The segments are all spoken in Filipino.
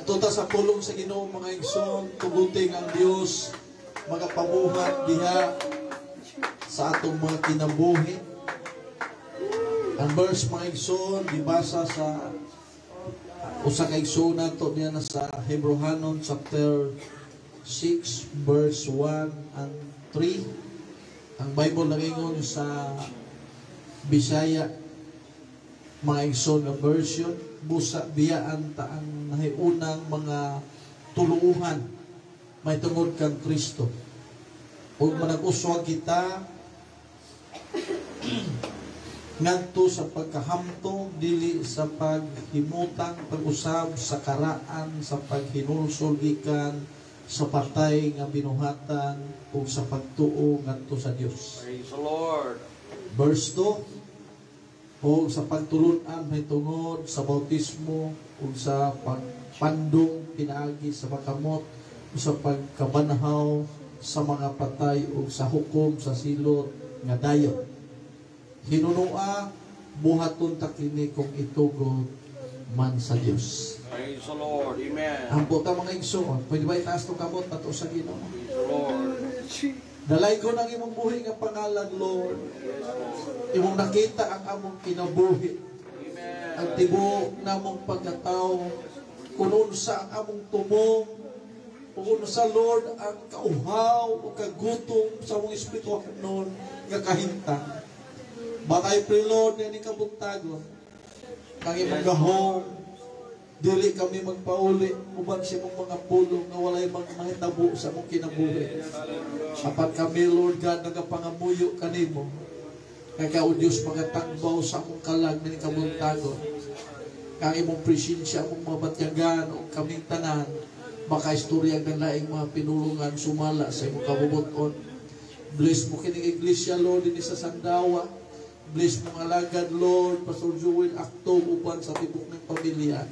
Tuta sa pulong sa Ginoo mga igsoon, tuguting ang Dios magapabuhat diha sa atong mga kinabuhi. Ang verse mga igsoon gibasa sa usa ka igsoon nato niya na sa Hebrehanon chapter 6 verse 1 and 3. Ang Bible nangingon sa Bisaya mga igsoon nga version, busa biyaan ta ang nahiunang mga tuluuhan may tungod kang Kristo. Ug manag-uswag kita ngadto sa pagkahamtong dili sa paghimutang pag-usab sa karaan sa paghinulsol gikan sa patay nga binuhatan ug sa pagtuo ngadto sa Dios. Praise the Lord. Verse 2, o sa pagtulun-an may tungod sa bautismo o sa pagpandong pinaagi sa makamot o sa pagkabanhaw sa mga patay o sa hukom sa silot nga dayon. Hinunua buhaton ta kini kung itugod man sa Dios. Praise the Lord. Amen. Ang buta mga igsoon, pwede ba itaas itong kamot nato sa Ginoo? Praise the Lord. Dalay ko ng imong buhi nga pangalan, Lord. Imong nakita ang among kinabuhi. Amen. Ang tibuok namong pagkatao, kung sa ang among tumong, kung sa Lord ang kauhaw o kagutom sa among espiritu noon nga kahintang. But I pray, Lord, na ni kabuntagon, kang imong gahom, dili kami magpauli uban sa imong mga pulong na walay mahitabo sa among kinabuhi. Apat kami, Lord God, nagapangamuyo kanimo. Kaya o Diyos, magatagbaw sa among kalag na ni kabuntagon. Kang imong presensya, among mga batyagan o kaming tanan, makaistorya ng laing mga pinulungan sumala sa imong kabubuton. Bless mo kining iglesia, Lord, din sa Sandawa. Bless mo mga lagad, Lord, Pastor Joel Acto, uban sa tibok ng pamilya.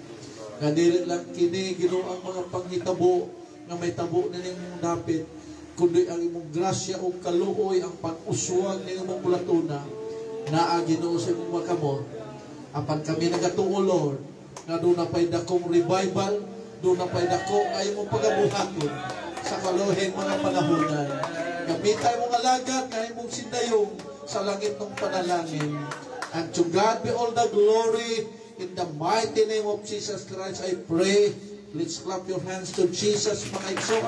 Nga dili lang kini, Ginoo ang mga panghitabo, nga may tabo na mong dapit, kundi ang imong grasya o kaluoy, ang pag-uswag ng imong pulatuna, na Ginoo sa imong makamot. Apan kami nagatuo, Lord, na doon na pa'y dakong revival, doon na pa'y dako ay mong pagabuhaton sa kaluhing mga panahonan. Gamitay mong alagad na imong sindayong sa langit ng panalangin. And to God be all the glory. In the mighty name of Jesus Christ, I pray. Let's clap your hands to Jesus, mga igsoon.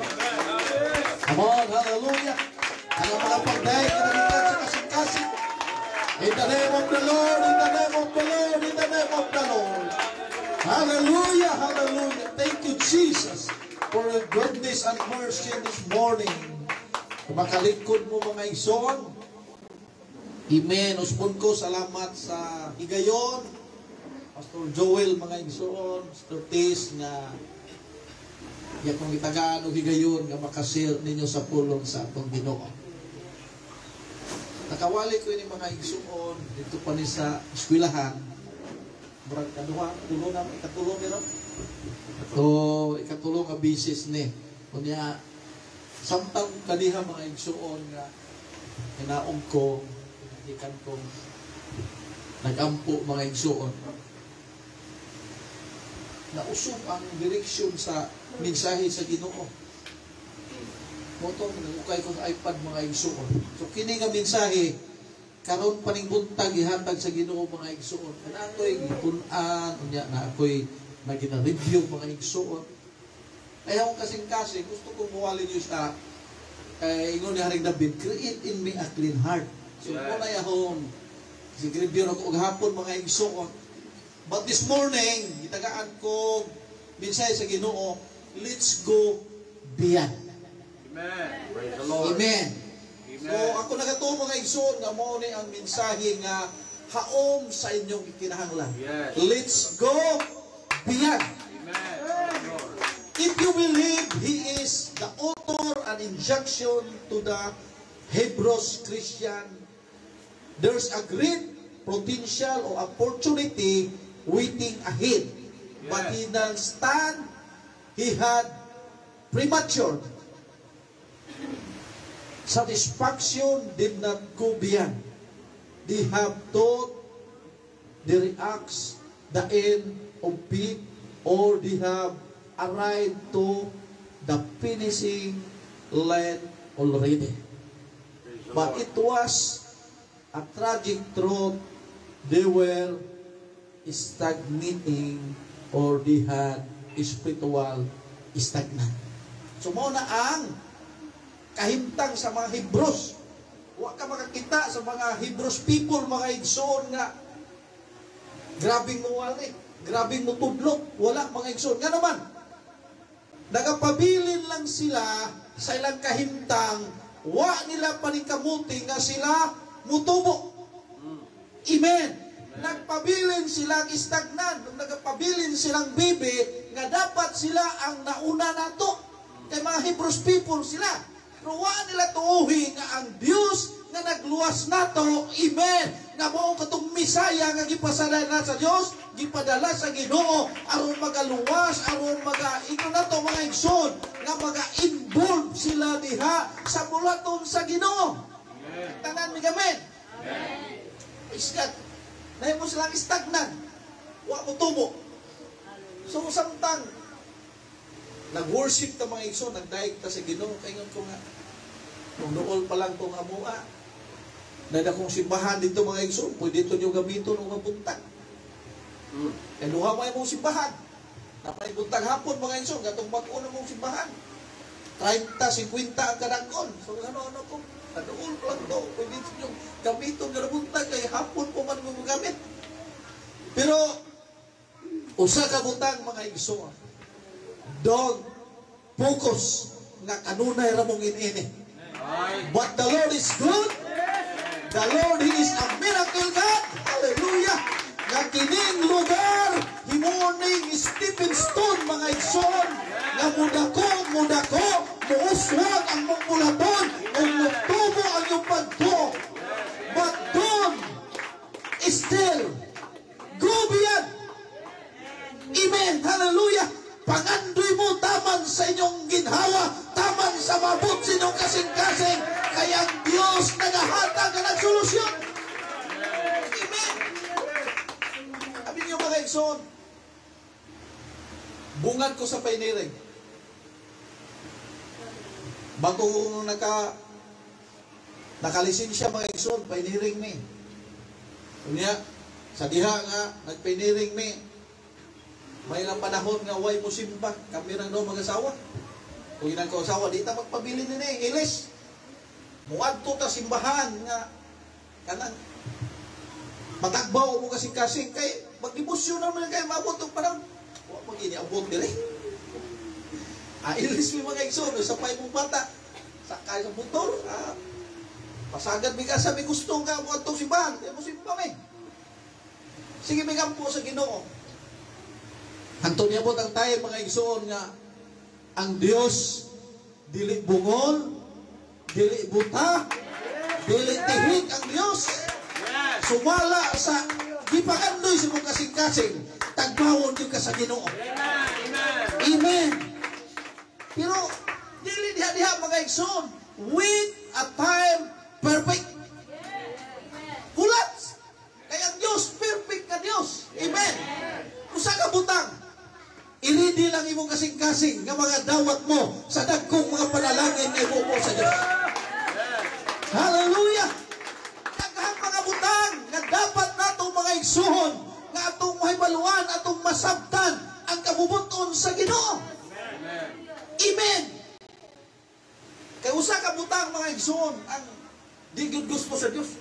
Come on, hallelujah. Ang mga pagday, kinamitan sa kasing-kasing. In the name of the Lord, in the name of the Lord, in the name of the Lord. Hallelujah, hallelujah. Thank you, Jesus, for your goodness and mercy this morning. Makalingkod mo, mga igsoon. Amen. Uspon ko, salamat sa higayon. Pastor Joel, mga igsoon, Pastor Tis, nga kung itagaan o higayon, nga makasir ninyo sa pulong sa atong Ginoo. Nakawali ko yung mga igsoon, dito pa ni sa eskwelahan. Murag kaduha, tulo na, ikatulong nila. So, ikatulong nga bisis ni. Kunya, samtang kaniha mga igsoon nga, hinaong ko, ikan kong nag-ampo mga igsoon. Nausog ang direksyon sa mensahe sa Ginoo. Motong nagukay ko sa iPad mga igsoon. So kini nga mensahe karon paning buntag ihatag sa Ginoo mga igsoon. Kana ako'y gipun-an unya na ako'y nagina-review mga igsoon. Ayaw kasing-kasing gusto kong muwali niyo sa ingon ni Haring David, create in me a clean heart. So, muna yahon. Sige-review na ko hapon mga igsoon. But this morning, itagaan ko minsay sa Ginoo, let's go beyond. Amen. Praise the Lord. Amen. Amen. So, ako nagatuo mga igsoon nga mo ni ang mensahe nga haom sa inyong kinahanglan. Yes. Let's go beyond. Amen. If you believe He is the author and injunction to the Hebrews Christian, there's a great potential or opportunity waiting ahead. Yes. But he didn't stand. He had premature. Satisfaction did not go beyond. They have thought, they reacts the end of it, or they have arrived to the finishing line already. Praise the But Lord. it was a tragic truth. They were stagnating or they had spiritual stagnant. So mo na ang kahimtang sa mga Hebrews. Wa ka makakita sa mga Hebrews people, mga igsoon nga grabing muwali, grabing mutudlok. Wala mga igsoon. Nga naman, nagapabilin lang sila sa ilang kahimtang, wa nila panikamuti nga sila mutubo. Amen. Nagpabilin silang istagnan, nagpabilin silang bibi, nga dapat sila ang nauna nato. Kay mga Hebrews people sila. Pero wa nila tuuhi nga ang Dios nga nagluwas nato, amen, nga mao katong Misaya nga gipasalan na sa Dios, gipadala sa Ginoo aron magaluwas, aron ito na to mga igsoon, nga maga-involve sila diha sa bulaton sa Ginoo. Tanan mi gamen. Iskat, dahil mo silang stagnan, wa mo tubo. So samtang nag-worship ta mga igsoon, nagdaig ta sa Ginoo, kaingon ko nga, nung nool pa lang itong amua, na akong simbahan dito mga igsoon, pwede ito nyo gamiton ng mga buntag. E duha mo yung simbahan. Napay buntag hapon mga igsoon, gatong bag-o na mong simbahan. 30, 50 ang kadangkon. So ano ko, nool pa lang ito, pwede ito nyo gamiton ng buntag, kaya hapon po man mo gamit. Pero, usa ka butang mga igsoon, don't focus nga kanunay ramong inini. But the Lord is good. The Lord, He is a miracle God. Hallelujah. Nga kining lugar, himuning stepping stone mga igsoon, nga mudako, muuswag ang mong bulaton, o magtubo ang iyong pagtuo. But don't still go beyond. Amen. Hallelujah. Pangandoy mo taman sa inyong ginhawa, taman sa mabot sa inyong kasing-kasing, kaya ang Diyos nagahatag ka ng solusyon. Amen. Sabi niyo mga igsoon, bungad ko sa painiring. Bago nakalisensya mga igsoon, painiring mi. Kunya, sa diha nga, nagpainiring mi. May ilang panahon nga way mo simba, kami lang daw mag-asawa. Kung ilang kausawa, di ta magpabili nila eh, ilis. Muadto ta simbahan nga, kanang matagbaw mo kasing-kasing, kay mag-debosyon naman kayo, maabot ang panahon. Huwag mag-iniabot nila eh. Ilis mo mga igsoon, sapay mong bata, sakay sa motor, pasagad mi ka sa may gusto nga, muadto simbahan, kaya mo simba may. Sige, may kampo sa Ginoo. Anto niya po ang tayo mga igsoon nga ang Diyos dili bungol, dili buta, dili tihig ang Diyos. Sumala sa gipakandoy sa mong kasing-kasing, tagbawon yung ka sa Ginoo. Amen. Pero dili diha mga igsoon, with a time perfect. Hulat. Kaya ang Diyos, perfect ka Diyos. Amen. Usa ka butang, iridi lang imong kasing-kasing nga mga dawat mo sa dagkong mga panalangin nga ibuo sa Diyos. Hallelujah! Daghang mga butang nga dapat natong mga igsoon nga atong mahibaluan, atong masabtan ang kabubuton sa Ginoo. Amen! Kay usa ka butang mga igsoon ang di gyud gusto sa Dios.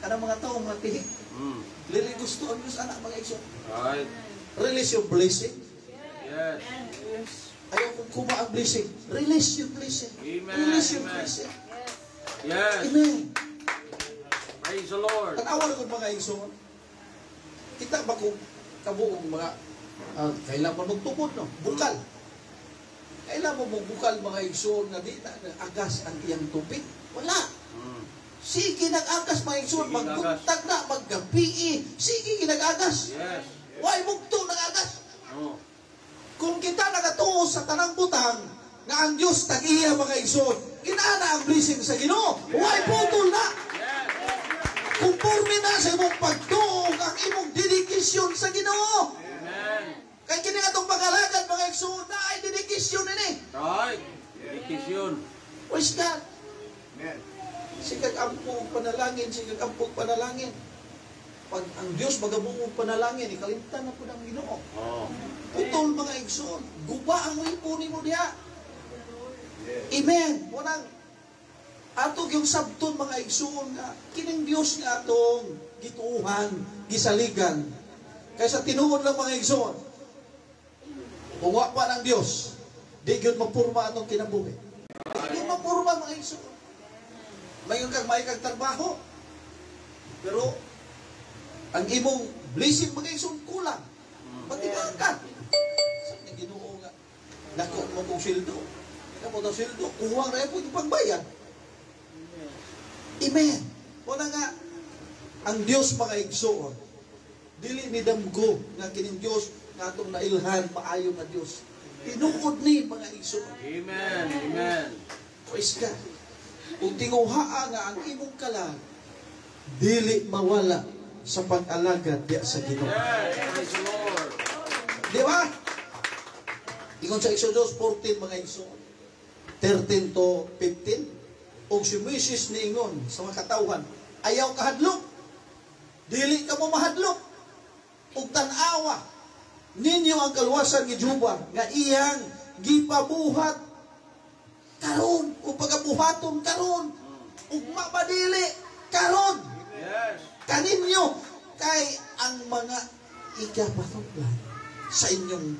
Kanang mga tawo mga tihik. Lili gusto ang Diyos anak mga igsoon. Right. Release your blessing. Yes. Ayaw kong kuma ang blessing. Release your blessing. Amen. Release your Amen. blessing. Yes. Amen. Praise the Lord. Tanawan ko mga igsoon. Kita ba kung kabuong mga kailangan mo magtubod, no? Bukal. Kailangan mo bukal mga igsoon na di na agas ang iyang tubig. Wala. Sige nag-agas mga igsoon. Magbuntag na, maggabi. Sige nag-agas. Yes. Why mugto nag-agas? Oh. Kung kita nagatuo sa tanang butang nga ang Diyos tag-iya mga igsoon, inaana ang blessing sa Ginoo. Why putol na? Kumporme na sa imong pagtuo ang imong dedikasyon sa Ginoo. Amen. Kaya kini atong pag-alagad mga igsoon na ay dedikasyon ini. Right. Dedication. Praise God. Amen. Sigag ampog panalangin, sigag ampog panalangin. Pag ang Dios magabungog panalangin, ikalimtan na po ng Ginoo. Oh. Putol mga igsoon. Guba ang ipuni mo diha. Amen. Munang atog yung sabton mga igsoon nga kining Dios nga atong gituuhan, gisaligan. Kaysa tinuod lang mga igsoon. Kung wa pa ng Dios, di gyud mapurma atong kinabuhi. Di mapurma mga igsoon. May kag trabaho. Pero ang imong blessing mga igsoon kulang. Matigaan ka. Sa Ginoo nga nako mo kong sildo. Kamo daw sildo, kuwang ra po yung pagbayad. Amen. Wala nga ang Dios mga igsoon. Dili ni damgo nga kining Dios nga atong nailhan maayo nga Dios. Tinuod ni mga igsoon. Amen. Amen. Praise God. Kung tinguhaa nga ang imong kalag, dili mawala sa pag-alagad diya sa Ginoo. Yes. Praise the Lord. Di ba? Ingon sa Exodus 14 mga igsoon. 13 to 15. Og si Moses niingon sa mga katawhan, ayaw kahadlok. Dili ka mo mahadlok. Og tan-awa ninyo ang kaluwasan ni Juba nga iyang gipabuhat karon o pagabuhaton karon ug mapadili karon. Yes. Kaninyo kay ang mga ikapatunglan sa inyong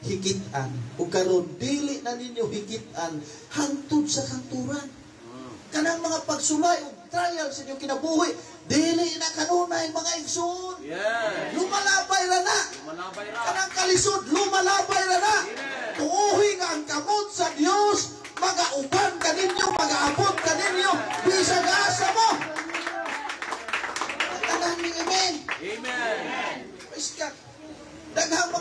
hikitan o karon dili na ninyo hikitan hangtod sa kanturan. Kanang mga pagsulay o trial sa inyong kinabuhi dili na kanunay mga igsoon. Yes. Lumalabay ra na. Manabay ra. Kanang kalisod lumalabay ra na. Tuuhi nga ang kamot sa Dios magauban kaninyo, magaabot kaninyo bisag asa mo. Tanan ni amen. Amen. Praise God. Daghang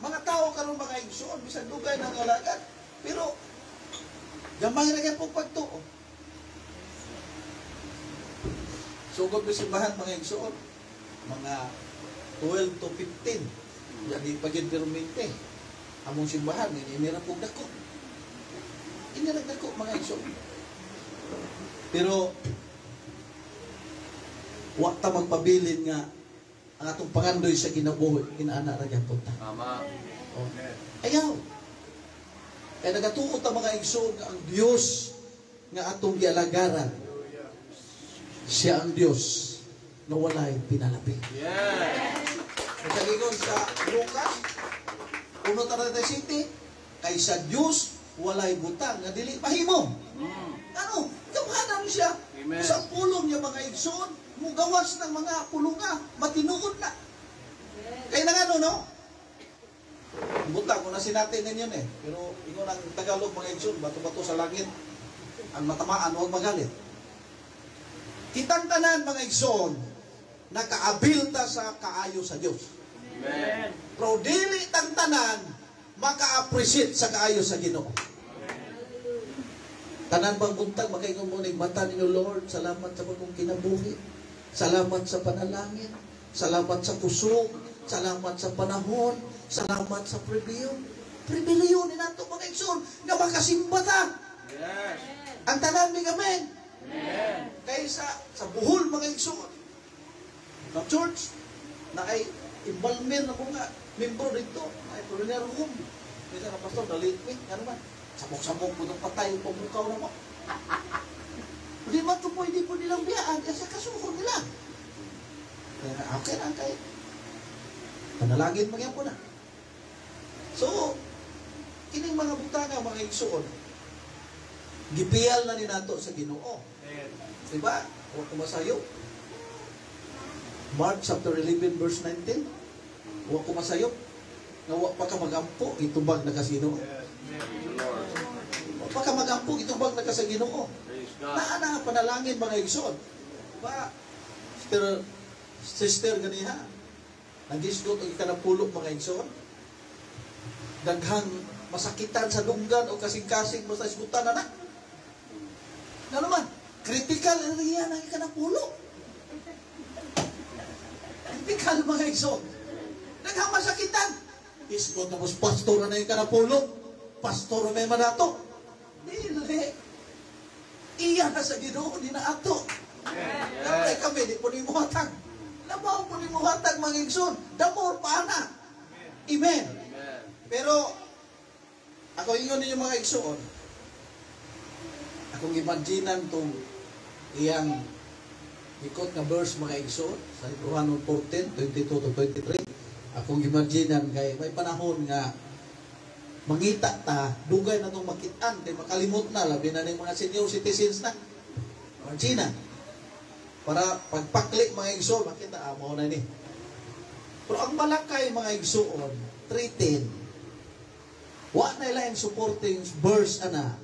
mga tao karon mga igsoon bisan dugay ng alagad pero gamay ra gyud pagtuo. Sugod ko simbahan mga igsoon mga 12 to 15 jadi pagid permente among simbahan inira pug dako inira dako mga igsoon pero wa ta magpabilin nga ang atong pangandoy sa kinabuhi inaana ra gyapon ta. Tama. Oh. Ayaw. Kaya nagatuot ang mga igsoon nga ang Dios nga atong gialagaran. Siya ang Dios na walay pinalabi. Yes. Nagsagigon sa Lucas 1:37, kaysa Dios walay butang nga dili pahimo. Ano? Kamhanan siya. Amen. Sa pulong niya mga igsoon, mugawas ng mga pulunga, matinuod na. Kaya na nga no? Butang ko na sinatin ninyo eh. Pero ingon ang Tagalog mga igsoon, bato-bato sa langit. Ang matamaan, huwag magalit. Kitang tanan mga igsoon, nakaabilta sa kaayo sa Dios. Amen. Pero dili tang tanan maka-appreciate sa kaayo sa Ginoo. Tanan bang buntag makaingon mo ning mata ninyo Lord, salamat sa bagong kinabuhi. Salamat sa panalangin, salamat sa kusog, salamat sa panahon, salamat sa pribilyo ni nato mga igsoon nga makasimba ta. Yes. Ang tanan mi amen. Amen. Kaysa sa buhol mga igsoon na church na ay involvement na mga membro dito ay pioneer room minsan na pastor dalit me ano man sabok-sabok po itong patay yung pamukaw na mo hindi man ito pwede po nilang biyaan kasi kasuko nila kaya okay lang kayo panalagin magyan po na so kining mga butanga mga igsoon gipiyal na ni nato sa Ginoo. Diba? Huwag kumasayo. Mark chapter 11 verse 19. Huwag kumasayo. Na huwag pa ka magampo, itubag na kasino. Huwag pa ka magampo, itubag na kasagino. Naana panalangin mga igsoon. Diba? Sister ganiha. Nagisgot ang ikanapulok mga igsoon. Daghang masakitan sa dunggan o kasing-kasing basta isgutan na na. Na naman, critical area ng ikanapulo. Critical mga igsoon. Naghang masakitan. Iskot tapos pastor na yung kanapulo. Pastor na may manato. Dili. Iya na sa Ginoo, di na ato. Kapay kami, di po ni muhatag. Labaw po ni muhatag mga igsoon. Damor pa na. Amen. Pero, ako ingon ninyo mga igsoon, akong imaginan itong iyang ikot na verse mga igsoon, sa Romanos 14, 22 to 23, akong imaginan kay may panahon nga mangita ta, dugay na itong makitaan, kay makalimot na, labi na ng mga senior citizens na. Imagina. Para pagpaklik mga igsoon, makita, mo na ni. Pero ang malakay mga igsoon, 3:10, wa na ilang supporting verse ana,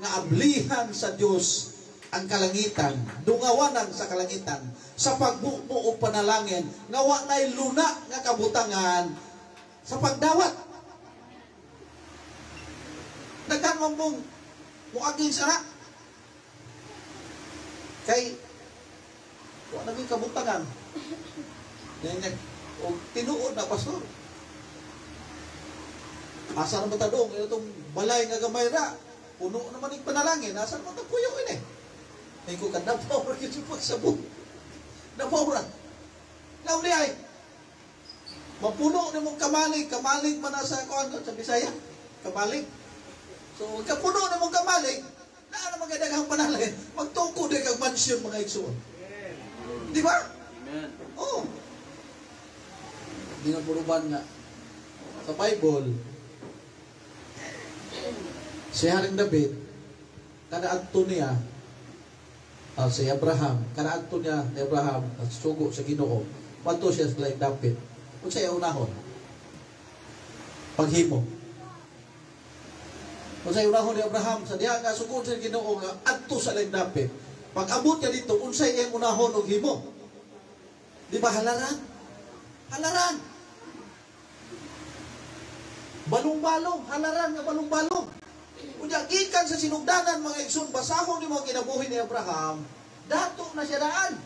nga ablihan sa Diyos ang kalangitan, dungawanan sa kalangitan, sa pagbuo o panalangin, nga wa na luna nga kabutangan sa pagdawat. Daghan mong muaging sana. Kay wa naging kabutangan. O tinuod na pastor. Asa na matadong itong balay nga gamay ra. Puno naman yung panalangin. Asa naman tapuyo ini. May ko ka napaw ra gyud pagsabot. Napaw ra. Law di ay. Mapuno ni mong kamalig man na sa kuan sa Bisaya. Kamalig. So, kapuno na mong kamalig, na magadagang panalangin, magtungko din kang mansyon mga igsoon. Di ba? Amen. Oo. Di na puruban nga. Sa Bible, si Haring David, kanaadto niya, si Abraham, kanaadto niya ni Abraham, at sugo sa Ginoo, mato siya sa laing dapit. Kung siya unahon, paghimo. Kung sa unahon ni Abraham, sa diha nga sugod sa Ginoo nga adto sa laing dapit. Pag abot niya dito, unsay iyang unahon og himo? Di ba halaran? Halaran. Balong-balong, halaran nga balong-balong. Unya gikan sa sinugdanan mga igsoon, basahon ni mga kinabuhi ni Abraham, dato na siya daan.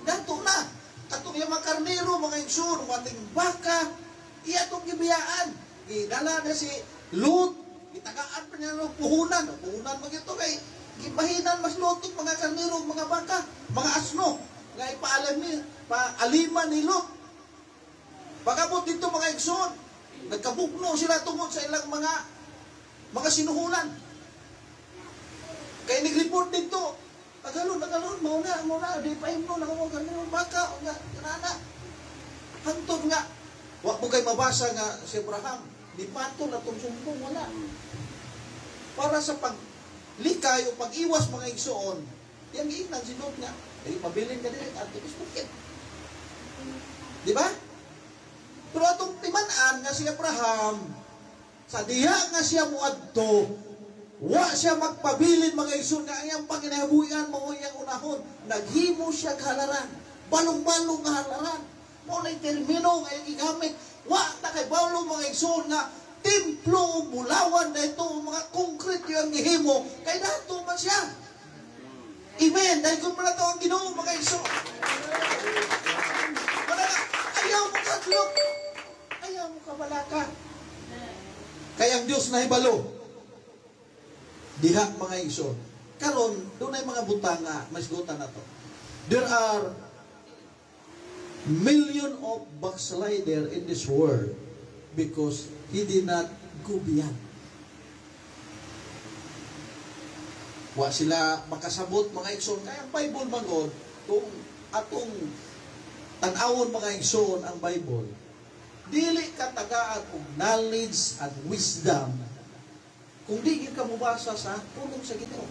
Dato na. Atong iyang mga karnero, mga igsoon, mating baka, iya itong gibiyaan. Idala na si Lot, itagaan pa niya ng puhunan. Puhunan mag ito kay ipahinan mas lotog mga karnero, mga baka, mga asno. Nga paaliman ni Lot. Pagabot dito mga igsoon, nagkabugno sila tungod sa ilang mga sinuhulan. Kaya nag-report dito, tagalon, mauna, di pa himno, nakawagan nyo, baka, nga, kanana. Hantod nga, wak mo kayo mabasa nga si Abraham, di pato na itong sumbong, wala. Para sa paglikay o pag-iwas mga igsoon, yung iinan si Lot nga, ay pabilin ka din, at bukit. Di ba? Pero atong timanan nga si Abraham, sa diha nga siya muadto, wa siya magpabilin mga igsoon nga ang panginabuhian mo iyang unahon, naghimo siya halaran, balong-balong nga halaran. Mo na termino nga yung igamit, wa ta kay balong mga igsoon nga templo bulawan na ito mga concrete yung gihimo kay dato man siya. Amen. Dahil kung pala ito ang Ginoo mga igsoon. Ayaw mo kadlok. Ayaw mo kabalaka. Kaya ang Diyos na hibalo. Diha mga igsoon. Karon, doon ay mga butang nga, masgutan na to. There are million of backslider in this world because he did not go beyond. Wa sila makasabot mga igsoon. Kaya ang Bible mangod, kung atong tanawon mga igsoon ang Bible, dili ka tagaan og knowledge and wisdom kung di ka mubasa sa pulong sa Ginoo.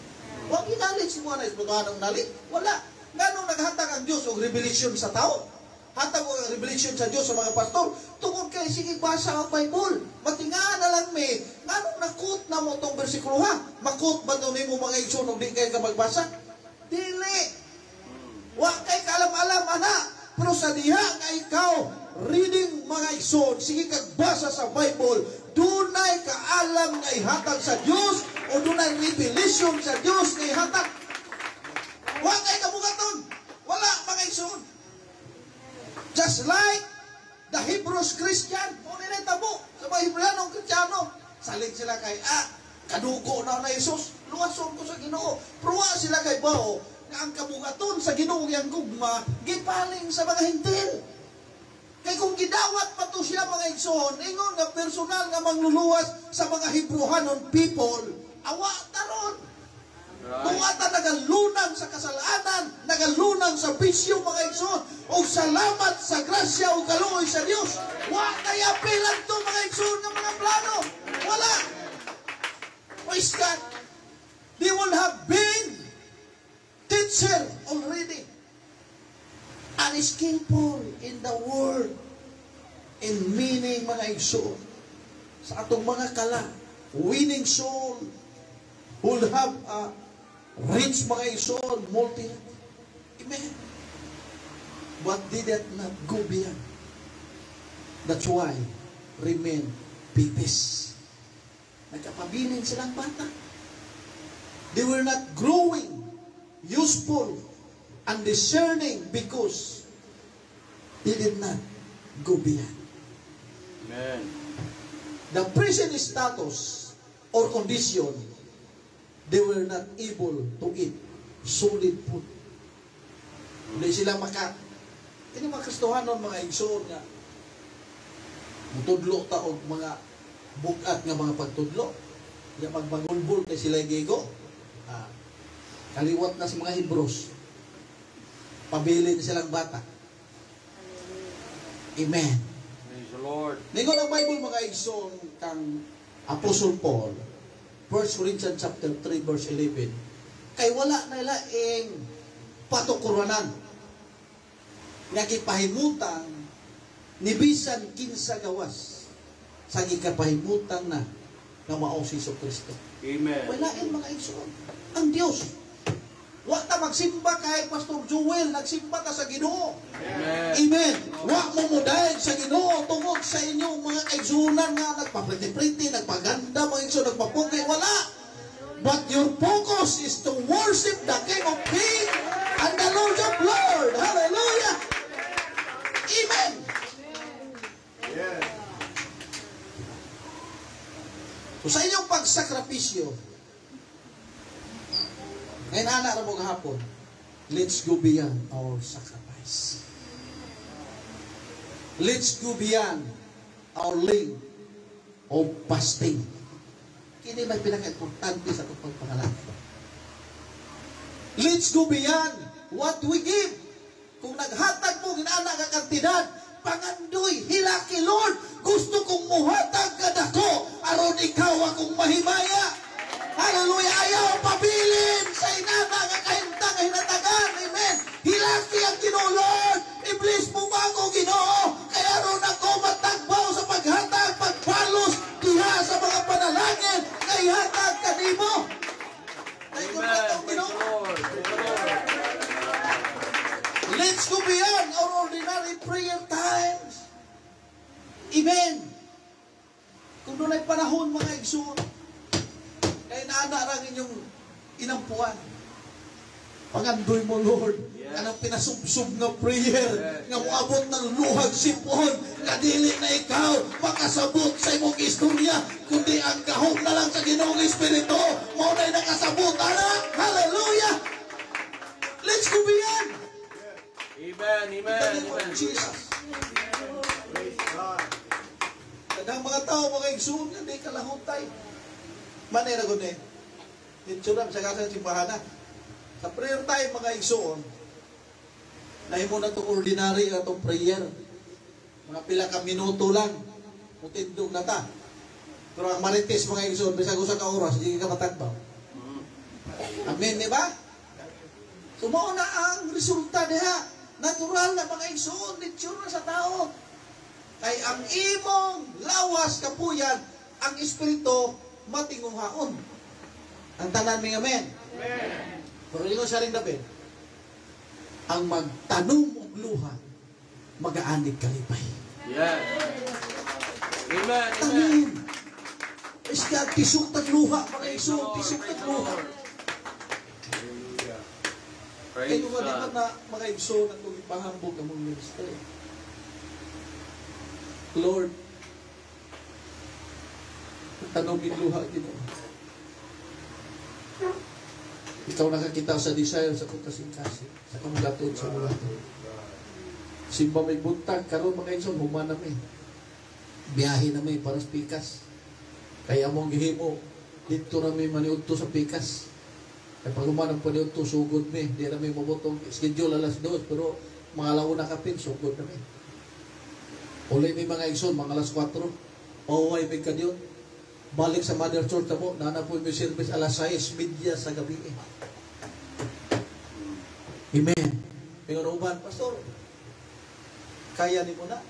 Wa knowledge mo na isbutuhan ng knowledge, wala. Nganong naghatag ang Dios og revelation sa tao? Hatag og revelation sa Dios sa mga pastor tungod kay sige basa ang Bible. Matingaan na lang may nganong nakut na mo tong bersikulo ha? Makut ba to nimo mga igsoon og di kay ka magbasa? Dili. Wa kay kaalam-alam ana, pero sa diha nga ikaw reading mga igsoon, sige kagbasa sa Bible, dunay kaalam nga ihatag sa Dios o dunay revelation sa Dios nga ihatag. Wa kay kabugaton. Wala mga igsoon. Just like the Hebrews Christian, o nila tabo, sa mga Hebreanong Kristiyano, salig sila kay, kadugo na na Jesus, luwason ko sa Ginoo. Pruwa sila kay Bao, nga ang kabugaton sa Ginoo yang gugma, gipaling sa mga hintil. Kay kung gidawat pa to siya mga igsoon, ingon nga personal nga mangluluwas sa mga Hebrewanon people, awa taron. Tuwata nagalunang sa kasalanan, nagalunang sa bisyo mga igsoon, o salamat sa grasya o kaluoy sa Dios. Wa kaya pilan to mga igsoon nga mga plano. Wala. Praise God. They will have been teacher already. Unskillful in the word, in meaning mga igsoon. Sa atong mga kala, winning soul will have a rich mga igsoon, multi. Amen. But did that not go beyond? That's why remain babies. Nagkapabilin silang bata. They were not growing, useful, and discerning because they did not go beyond. Amen. The present status or condition, they were not able to eat solid food. Hindi sila ini mga Kristohanon, mga igsoon nga, mutudlo ta og mga bugat nga mga pagtudlo. Yung magbagulbol kay sila gigo. Kaliwat na sa mga Hebrews. Pabilin silang bata. Amen. Praise the Lord. Ningon ang Bible mga igsoon kang Apostle Paul, 1 Corinthians chapter 3 verse 11. Kay wala na laing patukuranan nga gipahimutan ni bisan kinsa gawas sa gikapahimutan na nga mao si Kristo. Amen. Wala mga igsoon. Ang Dios. Wa ta magsimba kay Pastor Joel, nagsimba ta sa Ginoo. Amen. Amen. Wa mo mudayeg sa Ginoo tungod sa inyong mga kaigsunan nga nagpapriti-priti, nagpaganda, mga igsoon, nagpapugay. Wala. But your focus is to worship the King of Kings and the Lord of Lords. Hallelujah. Amen. Yes. So sa inyong pagsakripisyo, ngayon anak na mong hapon, let's go beyond our sacrifice. Let's go beyond our lane of fasting. Kini may pinaka-importante sa itong pagpangalangin. Let's go beyond what we give. Kung naghatag mo, ginana ka kantidad, pangandoy, hilaki, Lord, gusto kong muhatag ka dako, aron ikaw akong mahimaya. Hallelujah, ayaw pabilin sa inana nga kahintang nga hinatagan. Amen. Hilaki ang Ginoo, Lord. I-bless mo ba ako, Ginoo? Kaya ron ako matagbaw sa paghatag, pagpalos, diha sa mga panalangin, kay hatag kanimo. Amen. Let's go beyond our ordinary prayer times. Amen. Kung doon ay panahon, mga igsoon, kaya naanarang inyong inampuan. Pangandoy mo, Lord. Yes. Anong pinasubsub na prayer. Nga muabot ng luhag sipon. Nga dili na ikaw makasabot sa imong istorya. Kundi ang gahom na lang sa Ginoong Espiritu. Mo na'y nakasabot, anak. Hallelujah. Let's go beyond. Amen. Amen. In the name of Amen. Jesus. Kadang mga tao, mga igsoon, hindi kalahutay. Manera ko na eh. Dito na, sa kasang simbahan na. Sa prayer time, mga igsoon, nahin mo na itong ordinary na itong prayer. Mga pila ka minuto lang. Mutindog na ta. Pero ang marites, mga igsoon, bisag usa ka oras, hindi ka matagbaw. Amen, di ba? Sumao na ang resulta niya. Natural na mga igsoon, dito na sa tao. Kay ang imong lawas kapuyan, ang Espiritu matingunghaon. Ang tanan may amen. Amen. Pero ingon sa ring dabi, ang magtanong og luha, mag-aanig kalipay. Yes. Amen. Amen. Amen. Iska, tisok tag luha, mga igsoon, tisok tag luha. Hallelujah. Kaya Praise kung God. na mga igsoon ang pahambog ng mga ministry. Lord, tanong luha, Ginoo. Ikaw nakakita sa desire sa kong kasing-kasing, sa kong gatod sa mulaton. Simba may buntag, karon mga igsoon, human na may. Biyahe na may para sa pikas. Kaya mong gihimo, dito na may maniudto sa pikas. Kaya pag humanang paniudto, sugod may. Di na may mabutong schedule alas 2, pero mga launa kapin, sugod na may. Uli may mga igsoon, mga alas 4. Pauway may kanyon. Balik sa Mother Church na mo, nanapoy may service alas 6:30 sa gabi. Amen. Ngayon uban, Pastor, kaya ni mo na.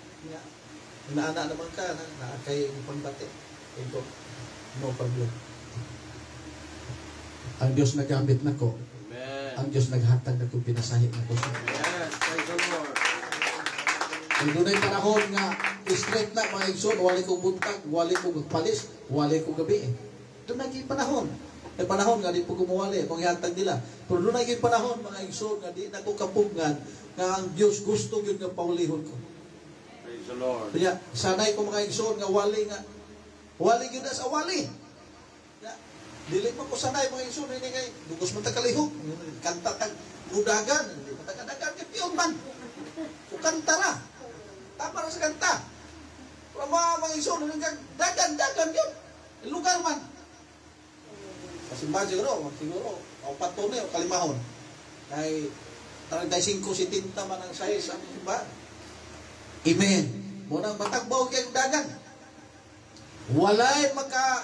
Inaana naman ka, kaya yung pangbate. Ito, no problem. Ang Diyos nagamit na ko. Amen. Ang Diyos naghatag na ko, pinasahit na ko. Yes, praise the Lord. Kung doon ay panahon nga, straight na mga igsoon, wali kong buntag, wali kong palis, wali kong gabi. Doon na yung panahon. Ay panahon nga, di po kumuwali, kung ihatag nila. Pero doon na yung panahon, mga igsoon, nga di na ko kapungan, nga ang Diyos gusto yun nga paulihon ko. Praise the Lord. Kaya, sanay ko mga igsoon, nga wali yun na sa wali. Dili mo ko sanay mga igsoon, hindi kay, dugos mo takalihok, kanta tag mudagan, hindi mo tagadagan, kay piyon man. So, kanta na. Tama na sa kanta. Pero mga igsoon, dagan yun. Lugar man. Kasi ba siguro, o patunay o kalimahon. Kay 35-70 man ang size ang simbahan. Amen. Munang matagbaw kayong dagan. Walay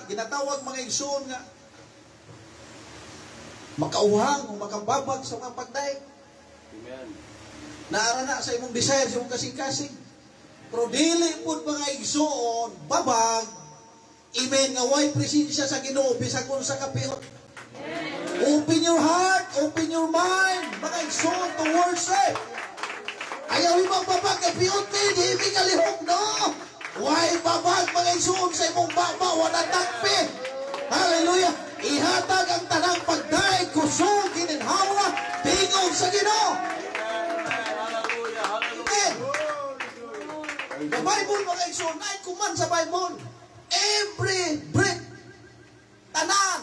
ginatawag mga igsoon nga makauhang o makababag sa mga pagdaig. Amen. Naara na sa imong desire, sa imong kasing-kasing. Pero dili po mga igsoon, babag, amen, nga way presensya sa Ginoo bisag kung sa kapiot. Open your heart, open your mind, mga igsoon, to worship. Ayaw ibang babag, kay piot di ibig kalihok, no? Way babag, mga igsoon, sa imong baba, wala tagpi. Hallelujah. Ihatag ang tanang pagdaig, kusog, gininhawa, tingog sa Ginoo. The Bible, mga igsoon, ay kuman sa Bible. Every breath, tanan,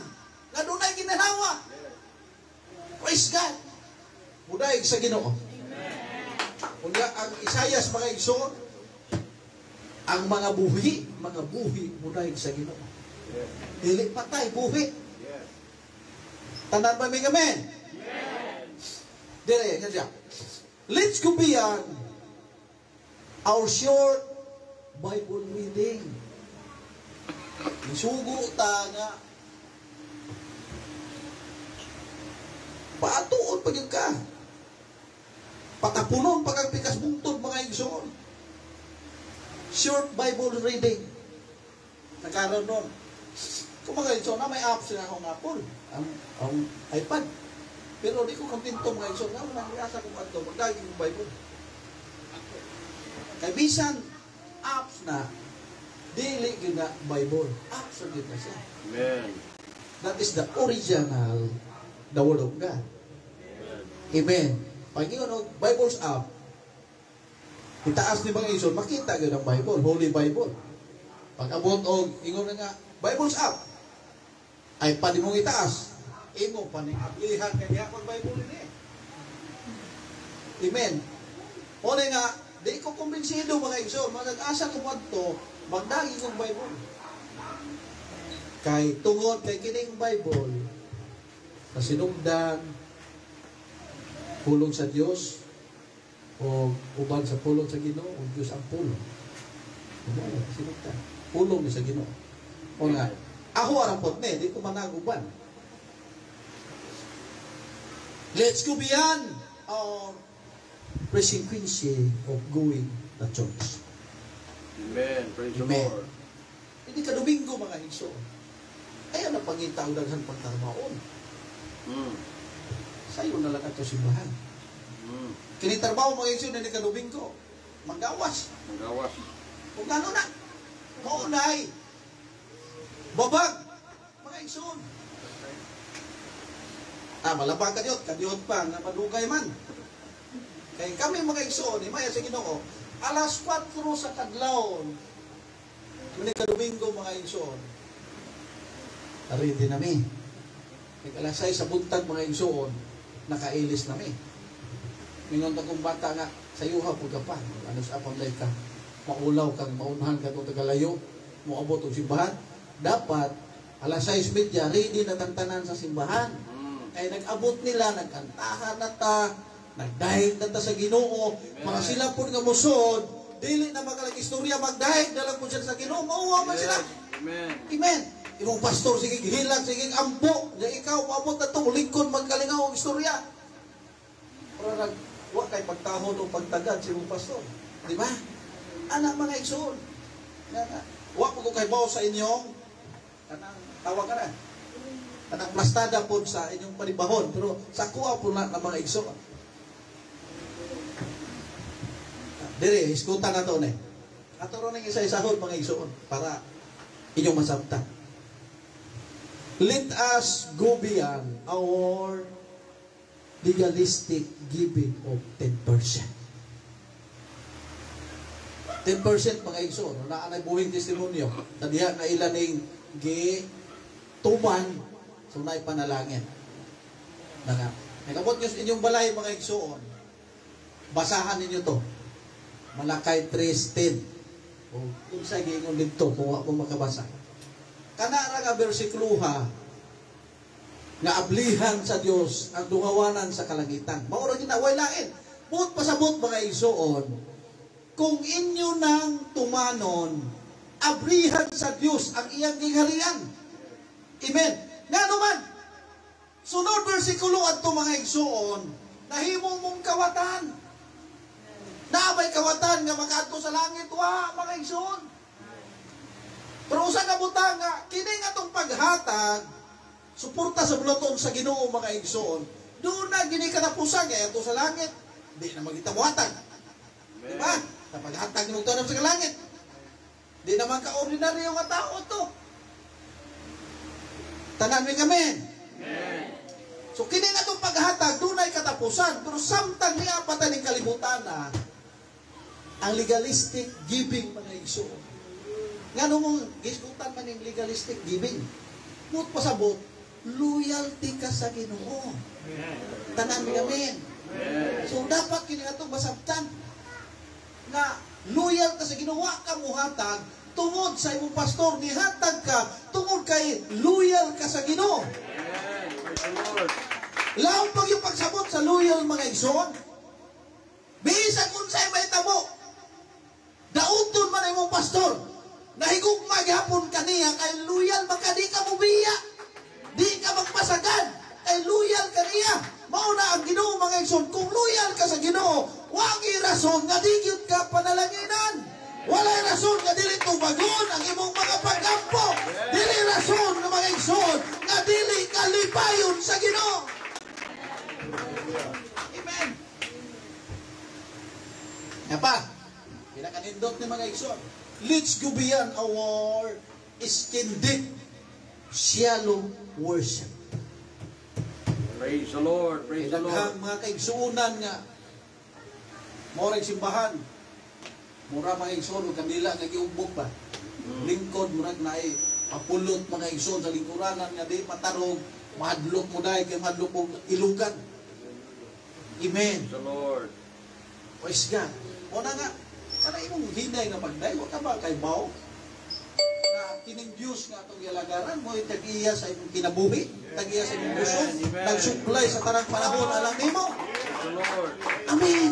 na doon ay ginanawa. Praise God. Mudaig sa Ginoo. Kaya ang Isayas, mga igsoon, ang mga buhi, mudaig sa Ginoo. Dili patay, buhi. Tanan ba may amen? Dire, yan siya. Let's go beyond our short Bible reading. Isugo ta nga. Paatuon pag ka. Patapunon pag ang pikas bungtod mga igsoon. Short Bible reading. Nagkaroon nun. Kung mga igsoon na may apps na akong Apple. Ang iPad. Pero di ko kampinto mga igsoon. Nga naman, nasa kong kanto. Magdagi yung Bible. Kay bisan apps na dili gyud na Bible. Apps gyud na siya. Amen. That is the original, the Word of God. Amen. Pag ingon Bible's app, itaas ni mga igsoon, makita gyud ang Bible, Holy Bible. Pag abot og ingon na nga Bible's app, ay pwede mong itaas. Imo pa ning aplihan kay pag Bible ni. Amen. O nga di ko kumbinsido mga igsoon, mag-asa ko madto, magdagi kong Bible. Kay tungod kay kining Bible, sa sinugdan, pulong sa Dios, o uban sa pulong sa Ginoo, o Dios ang pulong. Sinugdan. Pulong ni sa Ginoo. O nga, ako arampot ni, di ko managuban. Let's go beyond our frequency of going to church. Amen. Praise the Amen. Lord. Hindi ka Domingo mga igsoon. Ayaw na pangitaw daghan pagtarbaon. Sayo na lang ato simbahan. Kinitarbaho mga igsoon hindi ka Domingo. Magawas. Kung gano'n na. Maunay. Babag. Mga igsoon. Malabang kadiyot pa, na madugay man. Kaya kami mga igsoon, maya sa Ginoo, Alas 4 sa kadlawon. Muni ka Domingo mga igsoon. Ready nami. Alas 6 sa buntag mga igsoon, nakailis nami. Mingon ta kong bata nga, sayuha po ka pa. Ano sa apang ka? Maulaw kang maunahan ka itong tagalayo. Muabot ang simbahan. Dapat, alas 6:30, ready na tantanan sa simbahan. Ay nag-abot nila, nagkantahan na ta, nagdahig na ta sa Ginoo. Mga sila po nga musod, dili na makalag-istorya, magdahig na lang po siya sa Ginoo. Mauwa man sila. Amen. Amen. Imong pastor, sige hilang, sige ampo. Na ikaw, maabot na itong lingkod, magkalingaw ang istorya. Pero wa kay pagtahon o pagtagad si imong pastor. Di ba? Anak mga igsoon. Wa po ko kay bawo sa inyong kanang tawag ka na. Kanang plastada po sa inyong panibahon. Pero sa kuha po na ng mga igsoon. Dire, iskutan na to ne. Ato ron ng isa-isahon mga igsoon para inyong masabtan. Let us go beyond our legalistic giving of 10%. 10% mga igsoon, naanay buhing testimonyo, tadiha na ilan ng tuman, so na'y panalangin. Nagabot nyo sa inyong balay mga igsoon, basahan ninyo to. Malakay 3:10. O, kung sa gingon dito, kung ako makabasa. Kanara nga bersikluha, nga ablihan sa Dios ang dungawanan sa kalangitan. Maura ginaway lain. Buot pasabot mga igsoon, kung inyo nang tumanon, abrihan sa Diyos ang iyang gingharian. Amen. Nga naman, sunod versikulo at mga igsoon, nahimo mong kawatan. Naabay kawatan nga makaadto sa langit, wa mga igsoon. Pero usa ka butang nga, kini nga itong paghatag, suporta sa buluton sa Ginoo mga igsoon, doon na gini katapusan kaya ito sa langit, di na magitabuhatan. Diba? Na paghatag ni mong sa langit. Di naman ka-ordinaryo nga tao to. Tanan mi kami. So kini nga itong paghatag, doon ay katapusan. Pero samtang niya pataning kalibutan na ang legalistic giving mga igsoon. Nga nung giskutan man yung legalistic giving. Mut pasabot, loyalty ka sa Ginoo. Tanan mi kami. So dapat kini nga itong masabtan na loyal ka sa ginawa ka mo hatag tungod sa imong pastor ni hatag ka tungod kay loyal ka sa Ginoo. Laon pag yung pagsabot sa loyal mga igsoon, bisan kung sa'y may tabo, dauton man imong pastor, nahigugma gyapon kaniya kay loyal maka di ka mubiya, di ka magpasagad, kay loyal kaniya. Mauna ang Ginoo mga igsoon, kung loyal ka sa Ginoo, wagi rason nga digyud ka panalanginan. Walay rason nga dili tubagon ang imong mga pagkampo. Dili rason nga mga igsoon nga dili ka lipayon sa Ginoo. Amen. Nga pa, pinakanindot ni mga igsoon, let's go beyond our skindic shallow worship. Praise the Lord. Praise the Lord. Mga kaigsuunan nga morag simbahan. Mura mga igsoon kanila nga giumbok ba. Lingkod murag naay apulot mga igsoon sa lingkuranan nga di matarong, mahadlok mo dai kay mahadlok og ilugan. Amen. Praise the Lord. Praise God. O na nga, kana imong hinay na magday, wa ka ba kay bawo? Na kining Diyos nga itong yalagaran mo, tag-iya sa imong kinabuhi, tag-iya sa imong gusto, nag-supply sa tarang panahon alam nimo. Praise the Lord. Amen.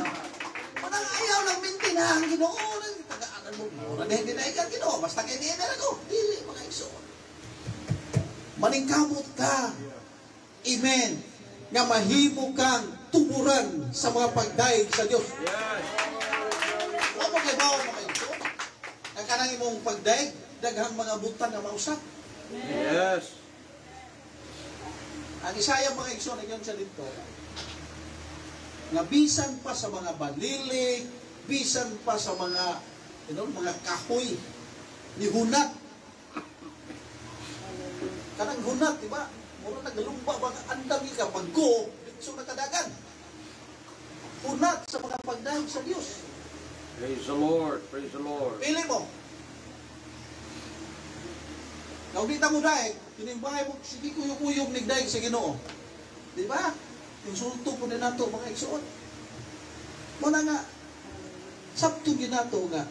Manang ayaw lang mintin ang Ginoo, tagaan mo, mura na hindi na ikan Ginoo, basta kayo niya na ako, dili mga igsoon. Maningkamot ka. Amen. Nga mahimo kang tuburan sa mga pagdaig sa Diyos. Yes. Ano kay bawo mga igsoon? Ang kanang imong pagdaig, daghang mga butan na mausap. Yes. Ang Isaya mga igsoon, nagyan siya dito, nga bisan pa sa mga balili, bisan pa sa mga, mga kahoy, ni hunat. Kanang hunat, diba? Muro nagalumba, baka andam ka, paggo, so nakadagan. Hunat sa mga pagdahig sa Diyos. Praise the Lord. Praise the Lord. Pili mo. Naugita mo dahil, kinimbahay mo, sige kuyog-kuyog nigdahil sa Ginoo. Di ba? Insulto po din nato mga igsoon. Muna nga, sabto ginato nga,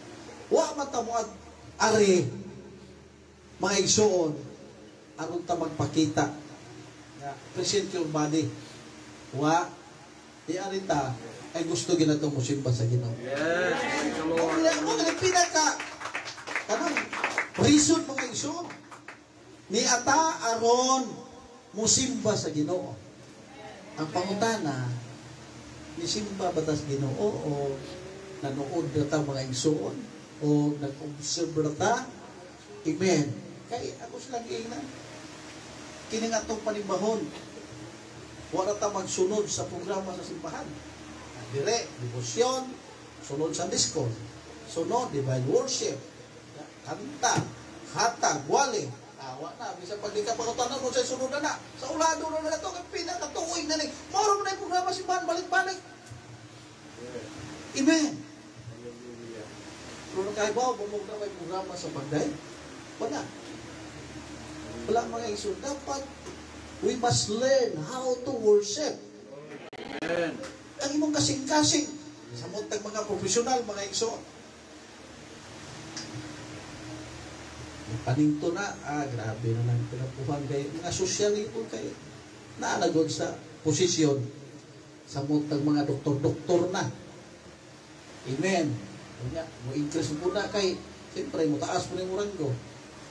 wa matamuad ari, mga igsoon, aron ta magpakita. Present your body. Wa, di ari ta, ay gusto ginato mo simba sa Ginoo. Yes, praise the Lord. Mo nga pinaka, kanang, reason mga igsoon. Ni ata aron musimba sa Ginoo. Ang pangutana, ni simba batas Ginoo o nanood na ta mga igsoon o nag-observe na ta. Amen. Kaya ako silang na kini nga itong panibahon. Wala ta magsunod sa programa sa simbahan. Dire, devotion, sunod sa disco, sunod, divine worship, kanta, hatag, wali. Awa na, bisa pag di ka pangutanan mo sa sunod na. Sa ulado na ito, pinakatuig na ni. Moro mo na yung programa simbahan, balik-balik. Amen. Kung nakahibaw, bumog na may programa sa pagday, wala. Wala mga iso. Dapat, we must learn how to worship. Amen. Ang imong kasing-kasing, sa muntag mga profesional, mga iso. Paninto na, grabe na lang pinapuhan kayo. Mga sosyali po kayo. Naanagod sa posisyon sa muntag mga doktor-doktor na. Amen. Mo increase po na kay, siyempre, mo taas po na yung ranggo.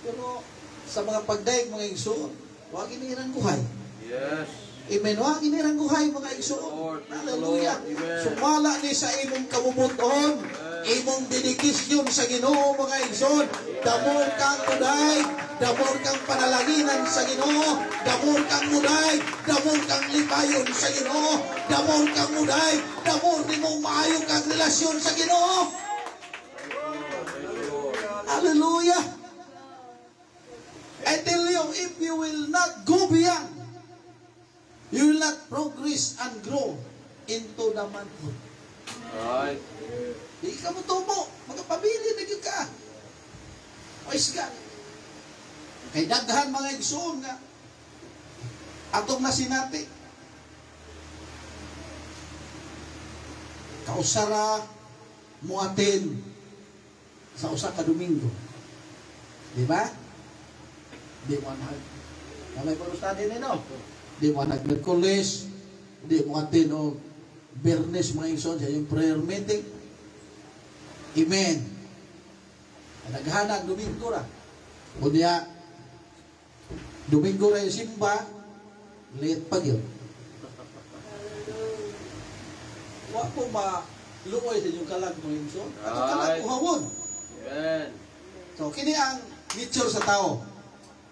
Pero, sa mga pagdaig, mga igsoon, huwag inirang kuhay. Yes. Amen. Huwag inirang kuhay, mga igsoon. Hallelujah. Sumala ni sa imong kamubuton, imong dedikasyon sa Ginoo, mga igsoon. Damor kang muday, damor kang panalaginan sa Ginoo, damor kang muday, damor kang lipayon sa Ginoo, damor kang muday, damor ni mong maayo kang relasyon sa Ginoo. Hallelujah. I tell you, if you will not go beyond, you will not progress and grow into the manhood. Right. Di ka mo tumo, magpabili na yun ka. Ois ka. Kay daghan mga igsoon nga. Atong nasinati. Kausara mo atin sa usa ka Domingo. Di ba? Di mo anag. May pag-study nino. Di mo anag Merkulis. Di mo atin o Bernes mga igsoon sa yung prayer meeting. Amen. Naghanag Domingo ra. O niya, Domingo ra yung simba, late pa yun. Wa po maluoy sa inyong kalag mo yung son. At kalag uhawon. Amen. So, kini ang nature sa tao.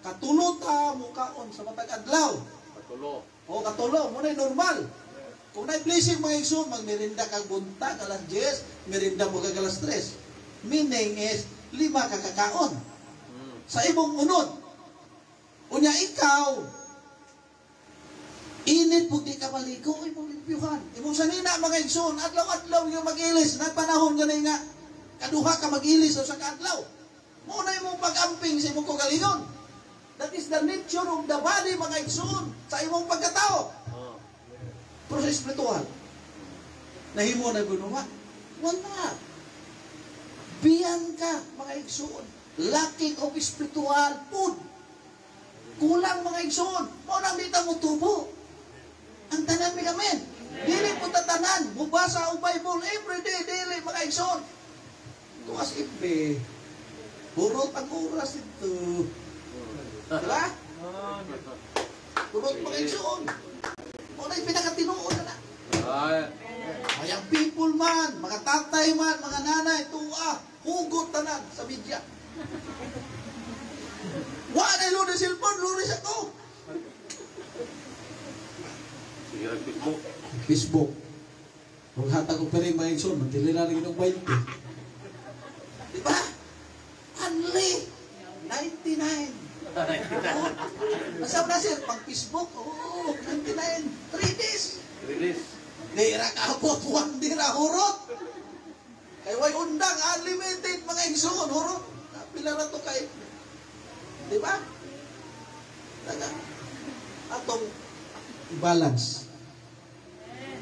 Katulot mukaon sa matag adlaw. Patulo. O katulo, muna normal. Kung na-blessing mga igsoon, magmerinda kag buntag, alas 10, merinda mo kag alas 3. Meaning is, 5 kakakaon. Sa imong unod. Unya ikaw, init po di ka maligo, imong limpyuhan. Imong sanina mga igsoon, adlaw-adlaw yung mag-ilis, nagpanahon ganun nga, kaduha ka mag-ilis o sa kaadlaw. Muna imong pag-amping sa imong kagalingon. That is the nature of the body, mga igsoon, sa imong pagkatao. Pero sa espiritual, nahimo na gunuwa. Wala. Biyan ka, mga igsoon. Lacking of spiritual food. Kulang, mga igsoon. O nang dito mo tubo. Ang tanan, mga men. Dili po tatanan. Mubasa ang Bible everyday, daily, mga igsoon. Ito as if, burot ang oras ito. Diba? Burot, mga igsoon. O na yung pinakatinuon na. Mayang people man, mga tatay man, mga nanay, tuwa, hugot tanan sa media. Wala na yung lunes cellphone, lunes ako. Sige, Facebook. Facebook. Kung hatag ko pero yung mga igsoon, magdili na rin yung 20. Diba? Only 99. Masama na sir, pang Facebook, 99, 3 days. 3 days. Dira ka abot, 1 dira hurot. Kay way undang unlimited mga igsoon, huro. Pila ra to kay. Di ba? Taga atong balance.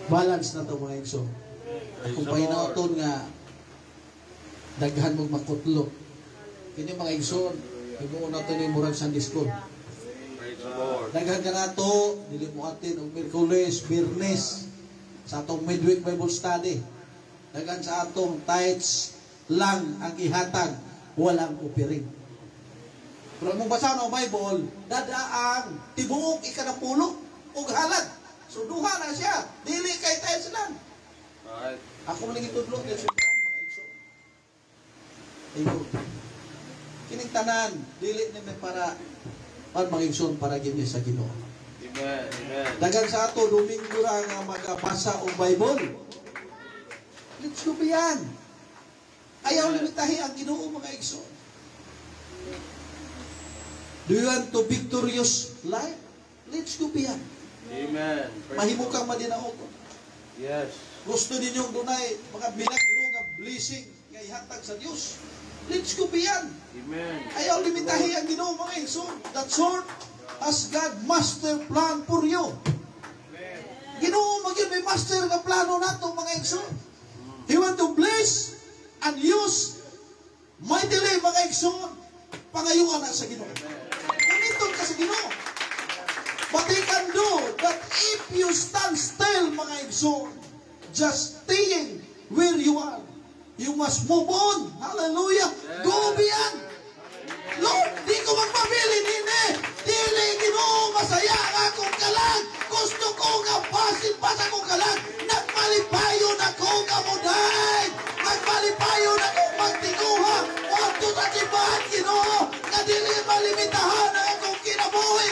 Balance na to mga igsoon. Kung pahinauton nga daghan mong makutlo. Kini mga igsoon, himuon nato ni murag Sunday school. Daghan ka na to, dili mo atin og Miyerkules, Biyernes sa atong midweek Bible study. Daghan sa atong tithes lang ang ihatag, walang upiring. Pero mong basa ng Bible, dadaang tibuok ikanapulo ug halad. So duha na siya, dili kay tithes lang. Right. Ako man itudlo din sa mga igsoon. Ayun. Kining tanan, dili ni para mga igsoon para gini sa Ginoo. Amen. Amen. Dagan sa ato Domingo ra nga magabasa og Bible. Let's go beyond. Ayaw limitahi ang Ginoo mga igsoon. Do you want to victorious life? Let's go beyond. Amen. Mahimo kang madinaog. Yes. Gusto ninyong dunay mga milagro nga blessing nga ihatag sa Dios. Let's go beyond. Amen. Ayaw limitahi ang Ginoo mga igsoon. That sort as God master plan for you. Ginoo magyud may master nga plano nato mga igsoon. He want to bless and use mightily mga igsoon pangayuan na sa Ginoo. Gamiton ka sa Ginoo. But He can do that if you stand still mga igsoon, just staying where you are. You must move on. Hallelujah. Go beyond. Lord, di ko magpabili nini. Dili Ginoo masaya akong kalag. Gusto ko nga pasin pa sa akong kalag. Nagmalipayon ako kamuday. Nagmalipayon ako magtiguha. Wato sa tibahan Ginoo. Nga dili malimitahan ang akong kinabuhi.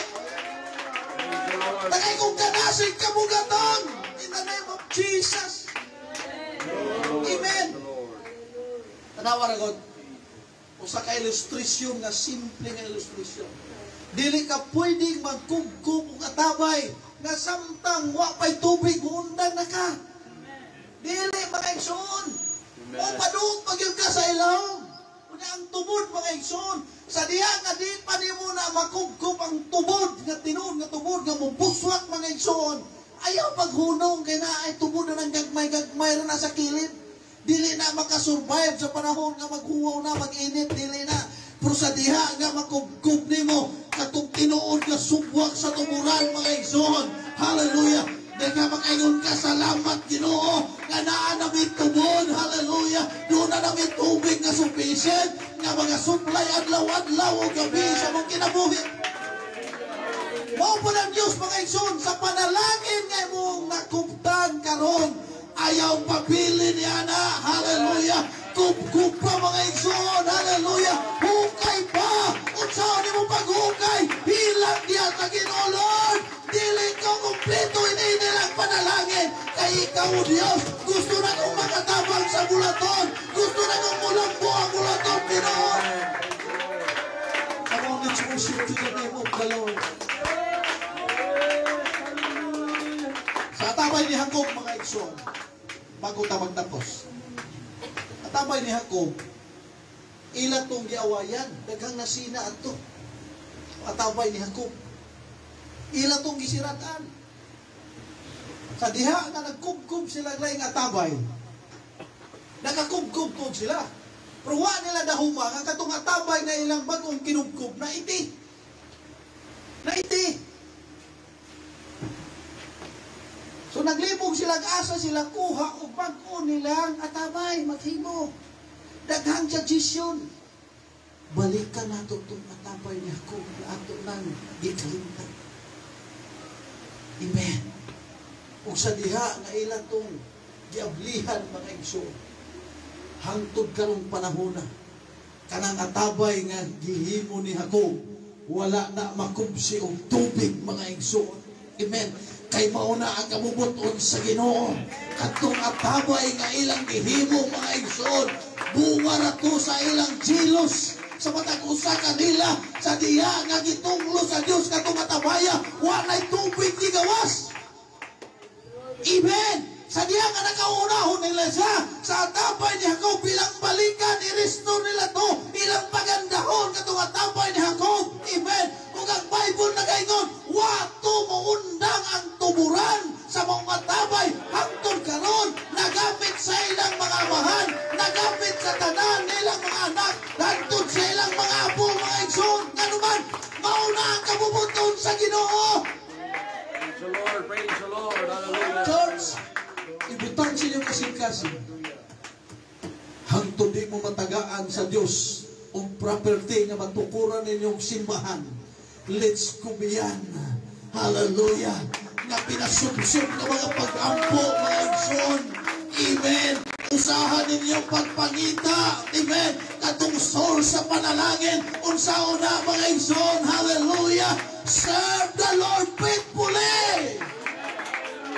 Tagay kong kanasig kabugaton. In the name of Jesus. Amen. Tanawa ra gud. Usa ka ilustrasyon nga simple nga ilustrasyon. Dili ka pwedeng magkubkub og atabay nga samtang wa pay tubig undan na ka. Dili mga igsoon. O padung pagyud ka sa ilawom. Unya ang tubod mga igsoon. Sa diha nga di pa nimo na makubkub ang tubod nga tinud nga tubod nga mubuswak mga igsoon. Ayaw paghunong kay naay tubod na ng gagmay-gagmay ra na sa kilid. Dili na makasurvive sa panahon nga maghuwaw na, mag-init, dili na. Pero sa diha nga makubkub nimo katong tinuod nga subwak sa tumuran mga igsoon. Hallelujah. Dahil nga makaingon ka, salamat Ginoo nga naa namin tubod. Hallelujah. Doon na namin tubig nga sufficient nga mga supply adlaw-adlaw o gabi sa mong kinabuhi. Mao po ng Diyos mga igsoon sa panalangin nga mong nakubtan karon. Ayaw pabili niya na. Hallelujah. Kubkub pa mga igsoon. Hallelujah. Hukay pa. Unsaon mo paghukay? Hilang diya sa Ginoo Lord. Dili ko kumpleto inilang panalangin. Kay ikaw Diyos. Gusto na kong makatabang sa bulaton. Gusto na kong mulambo ang bulaton Ginoo. Come on, let's worship to the name of the Lord. Sa atabay ni Jacob mga igsoon, bago ta magtapos. Atabay ni Jacob, ila tong giawayan, daghang nasina adto. Atabay ni Jacob, ila tong gisiratan. Sa diha nga nagkubkub sila laing atabay, nakakubkub to sila. Pero wa nila dahuma nga katong atabay nga ilang bagong kinubkub na iti. Na iti. So naglibog sila, asa sila kuha o bago nilang atabay, maghimo. Daghang suggestion. Balikan nato itong atabay niya kung ato nang gikalimtan. Amen. O sa diha na ilan itong giablihan mga igsoon. Hangtod karong panahon na. Kanang atabay nga gihimo ni Jacob, wala na makubsi o tubig mga igsoon. Amen. Kay mauna ang kamubuton sa Ginoo. Katong atabay nga ilang gihimo mga igsoon. Bunga ra to sa ilang jilos. Sa matag usa kanila sa diha nga gitunglo sa Dios katong atabaya, walay tubig ni gawas. Amen. Sa diya nga nakaunahon nila siya, sa atapay ni Jacob bilang balikan, i-restore nila to, ilang pagandahon, katong atapay ni Jacob. Amen. Kung ang Bible nagaingon, wato mo undang ang tuburan sa mga atapay, hangtod karon nagamit sa ilang mga amahan, nagamit sa tanan nilang mga anak, hangtod sa ilang mga apo, mga igsoon, kanuman, mauna ang kabubuton sa Ginoo. Praise the Lord. Praise the Lord. Hallelujah. Church, ibutang sa inyong kasing-kasing. Hangtod di mo matagaan sa Dios o property nga matukuran ninyong simbahan. Let's kumiyan. Hallelujah. Na pinasubsub na mga pag-ampo, mga igsoon. Amen. Usahan ninyong pagpangita. Amen. Katong source sa panalangin. Unsaon na mga igsoon. Hallelujah. Serve the Lord faithfully.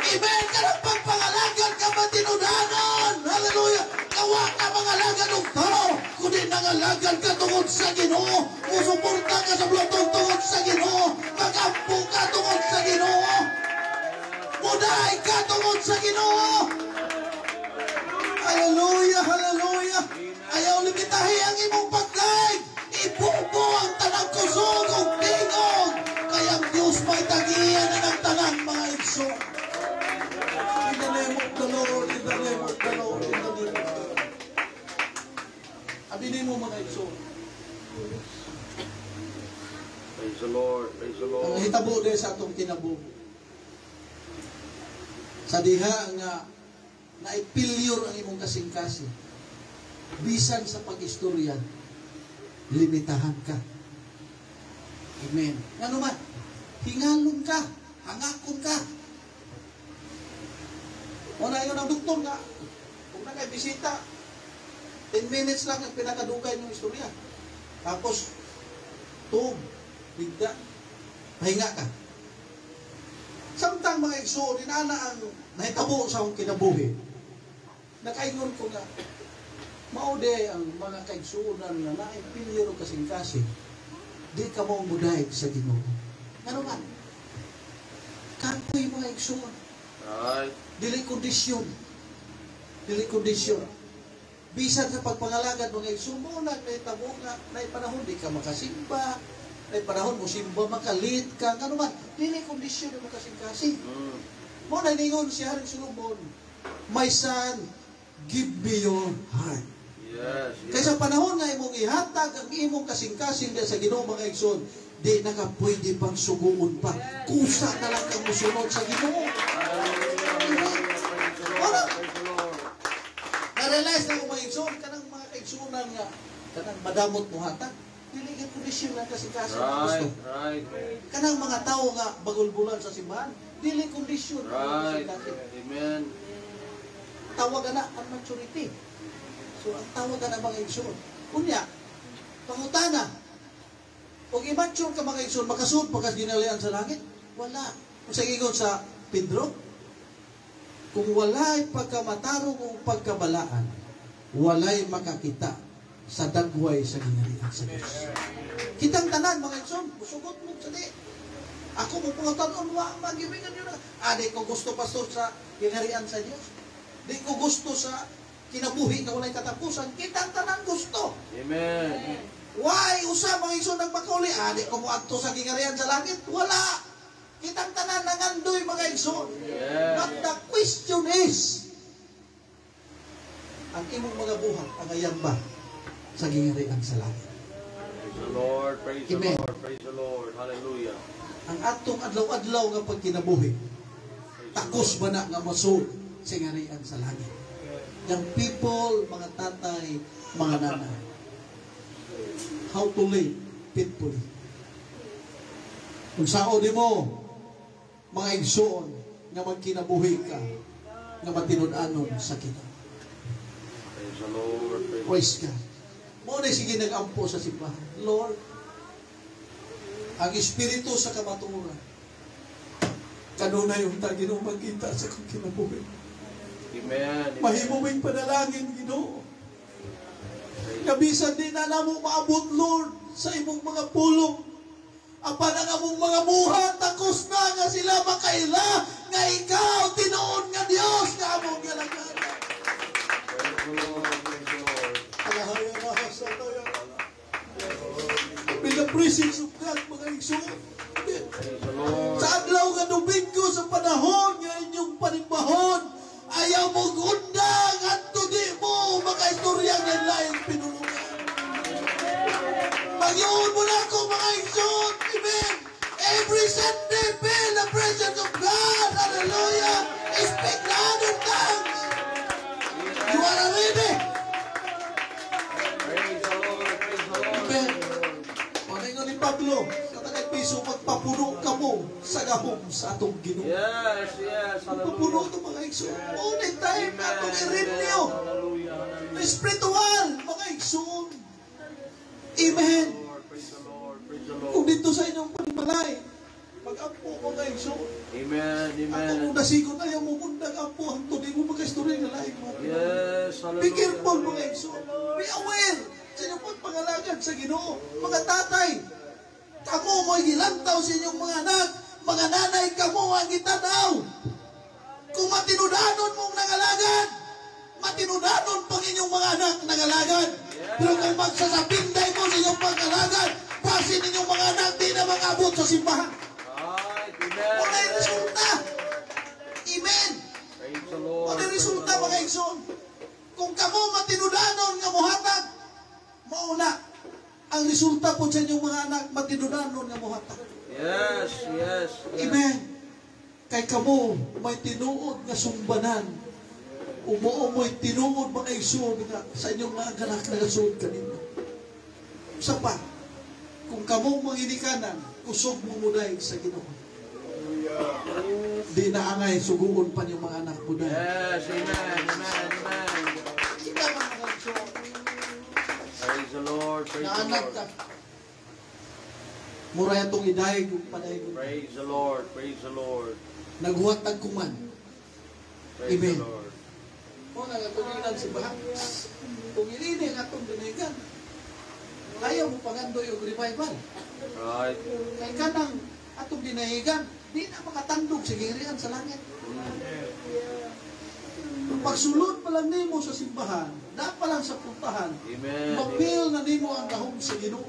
Amen. Karang pagpangalagan ka matinudanon. Hallelujah. Kawa ka mangalagan ng tao. Kundi nangalagan ka tungod sa Ginoo. Musuporta ka sa blotong tungod sa Ginoo. Magampo ka tungod sa Ginoo. Mudahay ka tungod sa Ginoo. Hallelujah. Hallelujah. Ayaw limitahi ang imong pagkain. Ibubo ang tanang kusog o tingog. Kaya ang Diyos may tagiyan ng tanang mga igso. In the name of the Lord, in the name of the Lord, in the name of the Lord. Abinin mo mga igso. Praise the Lord. Praise the Lord. Ang hitabo din sa atong kinabuhi. Sa diha nga naipilyur ang imong kasing-kasing. Bisan sa pag-istorya, limitahan ka. Amen. Nga naman, hingalon ka, hangakon ka. O na yun ang doktor nga, kung nakay-bisita, 10 minutes lang ang pinakadugay ng istorya. Tapos, tub, bigda, pahinga ka. Samtang mga igsoon, inana ang nahitabo sa akong kinabuhi. Nakaingon ko nga, maude ang mga kaigsuunan na naipiliro kasing-kasing, di ka mo muday sa Ginoo. Ano nga? Kapoy mga igsuon. Right. Dili kondisyon. Dili kondisyon. Bisan sa pagpangalagad mga igsoon, mo nahitabo nga, naipanahon, di ka makasimba, naipanahon mo simba, makalit ka, ano man, dili kondisyon na makasing-kasing. Mo na ningon si Haring Solomon, my son, give me your heart. Yes. Yes. Kaysa panahon nga imong ihatag ang imong kasing-kasing sa Ginoo mga igsoon, di na ka pwede pang suguon pa. Kusa na lang kang musunod sa Ginoo. Wala. Na-realize na mga igsoon, kanang mga kaigsuunan nga, kanang madamot mo hatag, dili ka kondisyon ng kasing-kasing gusto. Right. Kanang mga tao nga bagulbulan sa simbahan, dili kondisyon ng Right. kasing-kasing. Amen. Tawag na ang maturity. So, ang tawag na mga igsoon. Unya, pangutana. Kung i-mature ka mga igsoon, makasuot pagkas ginalian sa langit? Wala. Kung sa gigon sa Pedro, kung walay pagkamatarong o pagkabalaan, walay makakita sa dagway sa ginalian sa Diyos. Kitang tanan mga igsoon, musugot mo sa di. Ako mo pangutanon, mag-ibingan nyo na. Di ko gusto pastor sa ginalian sa Diyos. Di ko gusto sa kinabuhi na walay katapusan, kitang tanan gusto. Amen. Why? Usa mga igsoon nagpakauli, di ko mo adto sa gingarihan sa langit. Wala. Kitang tanan nangandoy mga igsoon. Yes. But the question is, ang imong mga buhat, ang ayan ba sa gingarihan sa langit? Praise the Lord. Praise the Amen. Lord. Praise the Lord. Hallelujah. Ang atong adlaw-adlaw nga pagkinabuhi, takos ba na nga masul sa gingarihan sa langit? Young people, mga tatay, mga nanay. How to live faithfully. Kung sao di mo, mga igsoon, nga magkinabuhi ka, nga matinud-anon sa kita. Praise the Lord. Praise God. Mo na sige nag-ampo sa simbahan. Lord, ang espiritu sa kamaturan, kanunay yung Ginoo magkita sa kong kinabuhi. Amen. Mahimuming panalangin, Ginoo. Kabisan din na namo maabot, Lord, sa imong mga pulong. Apan ang among mga buhat, takos na nga sila makaila, nga ikaw, tinuod nga Diyos, nga among galagalan. In the presence of God, mga igsoon. Sa adlaw nga Domingo, sa panahon nga inyong panimbahon, ayaw mo gundang at tudi mo makaistorya ng laing pinulungan. Pag-iwan mo na ako, mga igsoon. Amen. Every Sunday, feel the presence of God. Hallelujah. Speak the other tongues. You are ready. Amen. Paningon ni Pablo, sa tagay piso, magpapuno ka mo sa gahom sa atong Ginoo. Yes, yes. Magpapuno ito, mga igsoon. Unay tayo na itong irinyo. Espiritual, mga igsoon. Amen. Kung dito sa inyong panimalay, mag-ampo mga igsoon. Amen, amen. Ako kung nasigon ayaw mo mundag ampo, hangtod di mo magka-story na laing mo. Yes, Be careful mga igsoon. Be aware sa inyong pagpangalagan sa Ginoo. Mga tatay, kamo mo'y gilantaw sa inyong mga anak. Mga nanay, kamo ang gitanaw. Kung matinudanon mong nangalagan, matinudanon pang inyong mga anak nangalagan. Pero kung magsasapinday mo sa inyong pangalagan, pasin ninyong mga anak di na mag-abot sa simbahan. Wala yung resulta. Amen. Wala yung resulta, mga igsoon. Kung kamo matinudanon nga muhatag, mauna ang resulta po sa inyong mga anak, matinudanon nga muhatag. Yes, yes, yes. Amen. Kay kamo may tinuod nga sumbanan. Umuo mo'y tinuod, mga igsoon, sa inyong mga anak na nasuod kanina. Sa pa, kung kamo manginikanan, kusog mo muday sa Ginoo. Di na angay suguon pa niyong mga anak muday. Yes, amen, amen, amen. Kita mga igsoon. Praise the Lord, praise the Naanak Lord. ka. Mura itong idayag yung panayag. Praise the Lord, praise the Lord. Naghuwat ang kuman. Praise Amen. the Lord. O nagatulinan si Bahag. Kung ilini ang atong dinahigan, ayaw mo pangando yung revival. Right. Kaya kanang atong dinahigan, di na makatandog sa girian sa langit. Kung pagsulod pa lang nimo sa simbahan, na pa lang sa puntahan, Amen. mapil na nimo ang gahom sa Ginoo.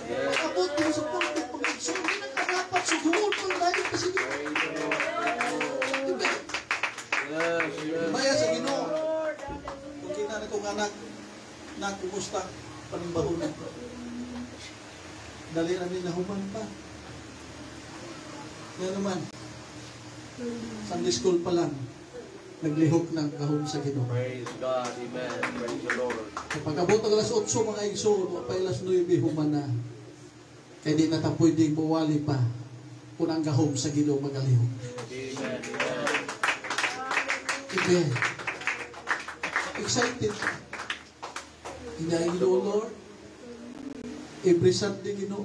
Yes. Pag-abot mo sa pulpit, pag-igsoon, di na kadapat suguon pang langit kasi Ginoo. Praise the Lord. Diba? Yes, yes. Maya sa Ginoo. Kung kita na itong anak na kumusta panimbahunan. Dali namin na human pa. Yan naman. Sunday school pa lang. Naglihok ng kahon sa Ginoo. Praise God, amen. Praise the Lord. Kapag abot ang alas 8 mga igsoon, mapay alas 9 human na. Kaya di na ta pwedeng mawali pa kung ang gahom sa Ginoo magalihok. Amen, amen. Amen. Excited. Hinayin Ginoo, Lord. Every Sunday, Ginoo.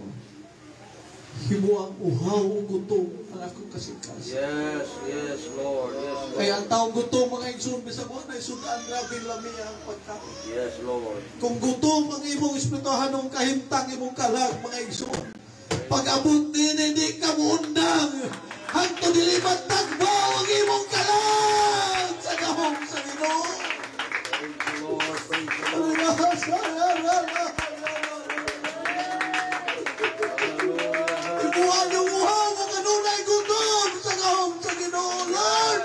Himo ang uhaw o gutom ang akong kasikas. Yes, yes, Lord. Yes, Lord. Kaya ang taong gutom, mga igsoon, bisag mo na isudaan grabe lami ang pagkain. Yes, Lord. Kung gutom ang imong espirituhan ng kahimtang imong kalag, mga igsoon, pag-abot din, hindi ka mundang. Hangto dilimat tagbo ang imong kalag sa gahom sa Ginoo. Praise the Lord. Praise the Lord. Ibuhan yung uhaw ang kanunay gutom sa gahom sa Ginoo, Lord.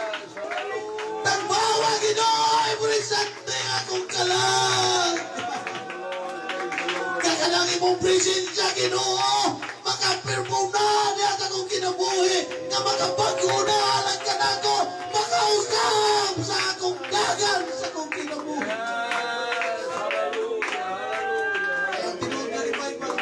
Tagbawa, Ginoo, every Sunday akong kalag. Kakalang imong presensya, Ginoo, makapirmo na niya sa akong kinabuhi, na makabago na alang ka na ako, makausap sa akong dagan sa akong kinabuhi. Kaya tinuod nga revival,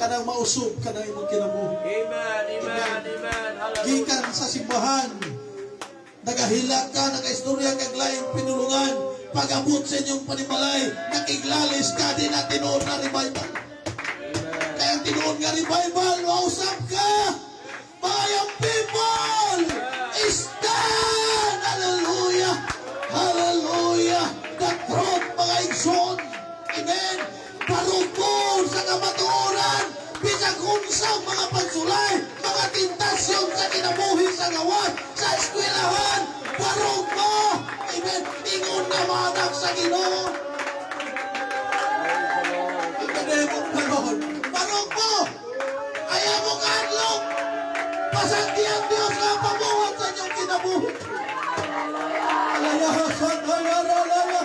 kanang mausap ka na imong kinabuhi. Amen, amen, amen. Hallelujah. Gikan sa simbahan, nagahila ka, nagaistorya kag laing pinulungan, pag-abot sa inyong panimalay, nakiglalis ka din na tinuod na revival. Kaya ang tinuod nga revival, mausap ka, mga young people, stand! Hallelujah! Hallelujah! The truth, mga igsoon. Amen! Parugpong sa kamatuoran, Bisag unsang mga pagsulay, mga tentasyon sa kinabuhi sa gawas, sa eskwelahan, barog mo. Amen. Ingon nga mga anak sa Ginoo. In the name of the Lord. Barog mo. Ayaw mo kaadlok. Pasagdi ang Diyos na pamuhat sa inyong kinabuhi. Alalahasan, alalahasan.